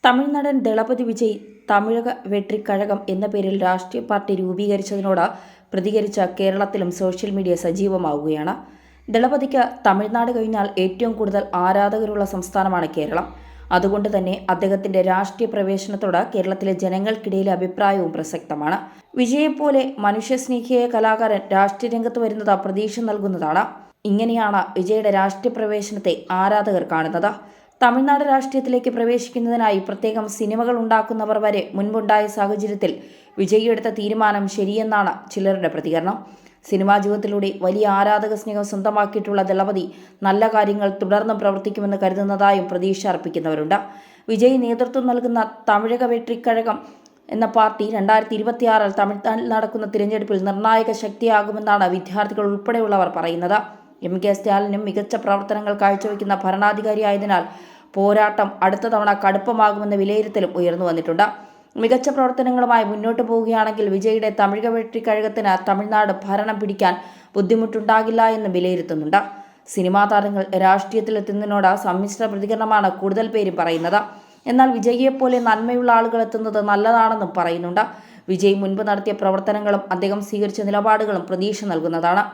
തമിഴ്നാടൻ ദളപതി വിജയ് തമിഴക വെട്രിക്കഴകം എന്ന പേരിൽ രാഷ്ട്രീയ പാർട്ടി രൂപീകരിച്ചതിനോട് പ്രതികരിച്ച കേരളത്തിലും സോഷ്യൽ മീഡിയ സജീവമാവുകയാണ്. ദളപതിക്ക് തമിഴ്നാട് കഴിഞ്ഞാൽ ഏറ്റവും കൂടുതൽ ആരാധകരുള്ള സംസ്ഥാനമാണ് കേരളം. അതുകൊണ്ട് തന്നെ അദ്ദേഹത്തിന്റെ രാഷ്ട്രീയ പ്രവേശനത്തോട് കേരളത്തിലെ ജനങ്ങൾക്കിടയിലെ അഭിപ്രായവും പ്രസക്തമാണ്. വിജയെപ്പോലെ മനുഷ്യസ്നേഹിയായ കലാകാരൻ രാഷ്ട്രീയ രംഗത്ത് വരുന്നത് പ്രതീക്ഷ നൽകുന്നതാണ്. ഇങ്ങനെയാണ് വിജയുടെ രാഷ്ട്രീയ പ്രവേശനത്തെ ആരാധകർ കാണുന്നത്. തമിഴ്നാട് രാഷ്ട്രീയത്തിലേക്ക് പ്രവേശിക്കുന്നതിനായി പ്രത്യേകം സിനിമകൾ ഉണ്ടാക്കുന്നവർ വരെ മുൻപുണ്ടായ സാഹചര്യത്തിൽ വിജയ് എടുത്ത തീരുമാനം ശരിയെന്നാണ് ചിലരുടെ പ്രതികരണം. സിനിമാ ജീവിതത്തിലൂടെ വലിയ ആരാധക സ്നേഹം സ്വന്തമാക്കിയിട്ടുള്ള ദളപതി നല്ല കാര്യങ്ങൾ തുടർന്നും പ്രവർത്തിക്കുമെന്ന് കരുതുന്നതായും പ്രതീക്ഷ അർപ്പിക്കുന്നവരുണ്ട്. വിജയ് നേതൃത്വം നൽകുന്ന തമിഴക വെട്രിക്കഴകം എന്ന പാർട്ടി 2026 തമിഴ്നാട്ടിൽ നടക്കുന്ന തിരഞ്ഞെടുപ്പിൽ നിർണായക ശക്തിയാകുമെന്നാണ് വിദ്യാർത്ഥികൾ ഉൾപ്പെടെയുള്ളവർ പറയുന്നത്. MK സ്റ്റാലിനും മികച്ച പ്രവർത്തനങ്ങൾ കാഴ്ചവെക്കുന്ന ഭരണാധികാരിയായതിനാൽ പോരാട്ടം അടുത്ത തവണ കടുപ്പമാകുമെന്ന വിലയിരുത്തലും ഉയർന്നു വന്നിട്ടുണ്ട്. മികച്ച പ്രവർത്തനങ്ങളുമായി മുന്നോട്ട് പോവുകയാണെങ്കിൽ വിജയുടെ തമിഴക വെട്രിക്കഴകത്തിന് തമിഴ്നാട് ഭരണം പിടിക്കാൻ ബുദ്ധിമുട്ടുണ്ടാകില്ല എന്ന് വിലയിരുത്തുന്നുണ്ട്. സിനിമാ താരങ്ങൾ രാഷ്ട്രീയത്തിലെത്തുന്നതിനോട് സമ്മിശ്ര പ്രതികരണമാണ് കൂടുതൽ പേരും പറയുന്നത്. എന്നാൽ വിജയിയെപ്പോലെ നന്മയുള്ള ആളുകൾ എത്തുന്നത് നല്ലതാണെന്നും പറയുന്നുണ്ട്. വിജയ് മുൻപ് നടത്തിയ പ്രവർത്തനങ്ങളും അദ്ദേഹം സ്വീകരിച്ച നിലപാടുകളും പ്രതീക്ഷ നൽകുന്നതാണ്.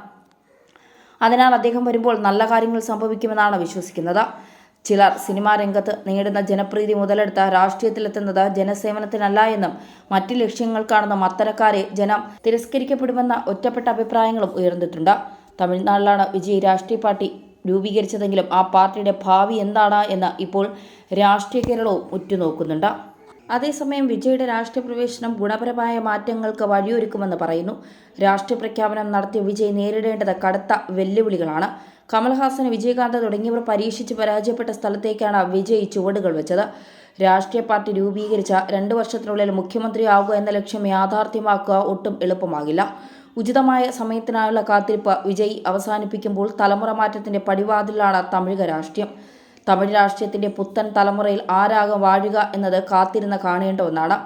അതിനാൽ അദ്ദേഹം വരുമ്പോൾ നല്ല കാര്യങ്ങൾ സംഭവിക്കുമെന്നാണ് വിശ്വസിക്കുന്നത്. ചിലർ സിനിമാ രംഗത്ത് നേടുന്ന ജനപ്രീതി മുതലെടുത്ത് രാഷ്ട്രീയത്തിലെത്തുന്നത് ജനസേവനത്തിനല്ല എന്നും മറ്റ് ലക്ഷ്യങ്ങൾക്കാണെന്നും അത്തരക്കാരെ ജനം തിരസ്കരിക്കപ്പെടുമെന്ന ഒറ്റപ്പെട്ട അഭിപ്രായങ്ങളും ഉയർന്നിട്ടുണ്ട്. തമിഴ്നാട്ടിലാണ് വിജയ് രാഷ്ട്രീയ പാർട്ടി രൂപീകരിച്ചതെങ്കിലും ആ പാർട്ടിയുടെ ഭാവി എന്താണ് എന്ന് ഇപ്പോൾ രാഷ്ട്രീയ കേരളവും ഉറ്റുനോക്കുന്നുണ്ട്. അതേസമയം വിജയുടെ രാഷ്ട്രീയ പ്രവേശനം ഗുണപരമായ മാറ്റങ്ങൾക്ക് വഴിയൊരുക്കുമെന്ന് പറയുന്നു. രാഷ്ട്രീയ പ്രഖ്യാപനം നടത്തിയ വിജയ് നേരിടേണ്ടത് കടുത്ത വെല്ലുവിളികളാണ്. കമൽഹാസൻ, വിജയകാന്ത് തുടങ്ങിയവർ പരീക്ഷിച്ച് പരാജയപ്പെട്ട സ്ഥലത്തേക്കാണ് വിജയ് ചുവടുകൾ വെച്ചത്. രാഷ്ട്രീയ പാർട്ടി രൂപീകരിച്ച 2 വർഷത്തിനുള്ളിൽ മുഖ്യമന്ത്രിയാവുക എന്ന ലക്ഷ്യം യാഥാർത്ഥ്യമാക്കുക ഒട്ടും എളുപ്പമാകില്ല. ഉചിതമായ സമയത്തിനായുള്ള കാത്തിരിപ്പ് വിജയ് അവസാനിപ്പിക്കുമ്പോൾ തലമുറ മാറ്റത്തിന്റെ പടിവാതിലാണ് തമിഴക രാഷ്ട്രീയം. തമിഴ് രാഷ്ട്രീയത്തിന്റെ പുത്തൻ തലമുറയിൽ ആരാകും വാഴുക എന്നത് കാത്തിരുന്ന് കാണേണ്ട ഒന്നാണ്.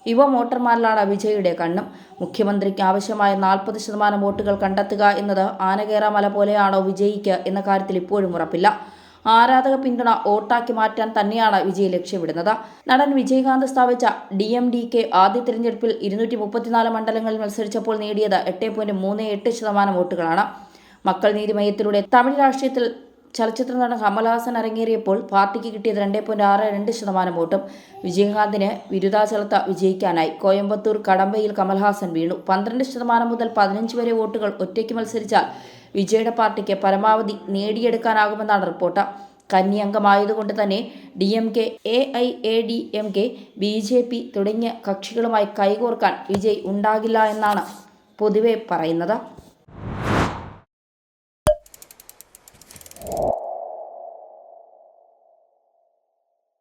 യുവ വോട്ടർമാരിലാണ് വിജയുടെ കണ്ണും. മുഖ്യമന്ത്രിക്ക് ആവശ്യമായ 40% വോട്ടുകൾ കണ്ടെത്തുക എന്നത് ആനകേറ മല പോലെയാണോ വിജയിക്ക് എന്ന കാര്യത്തിൽ ഇപ്പോഴും ഉറപ്പില്ല. ആരാധക പിന്തുണ വോട്ടാക്കി മാറ്റാൻ തന്നെയാണ് വിജയ് ലക്ഷ്യമിടുന്നത്. നടൻ വിജയകാന്ത് സ്ഥാപിച്ച DMDK ആദ്യ തിരഞ്ഞെടുപ്പിൽ 234 മണ്ഡലങ്ങളിൽ മത്സരിച്ചപ്പോൾ നേടിയത് 8.38% വോട്ടുകളാണ്. മക്കൾ നീതി മയ്യത്തിലൂടെ തമിഴ് രാഷ്ട്രീയത്തിൽ ചലച്ചിത്ര നടൻ കമൽഹാസൻ അരങ്ങേറിയപ്പോൾ പാർട്ടിക്ക് കിട്ടിയത് 2.62% വോട്ടും. വിജയകാന്തിന് വിരുദ്ധാചലത്ത് വിജയിക്കാനായി. കോയമ്പത്തൂർ കടമ്പയിൽ കമൽഹാസൻ വീണു. 12% മുതൽ 15 വരെ വോട്ടുകൾ ഒറ്റയ്ക്ക് മത്സരിച്ചാൽ വിജയുടെ പാർട്ടിക്ക് പരമാവധി നേടിയെടുക്കാനാകുമെന്നാണ് റിപ്പോർട്ട്. കന്നി അംഗമായതുകൊണ്ട് തന്നെ DMK, AIADMK, BJP തുടങ്ങിയ കക്ഷികളുമായി കൈകോർക്കാൻ വിജയ് ഉണ്ടാകില്ല എന്നാണ് പൊതുവെ പറയുന്നത്.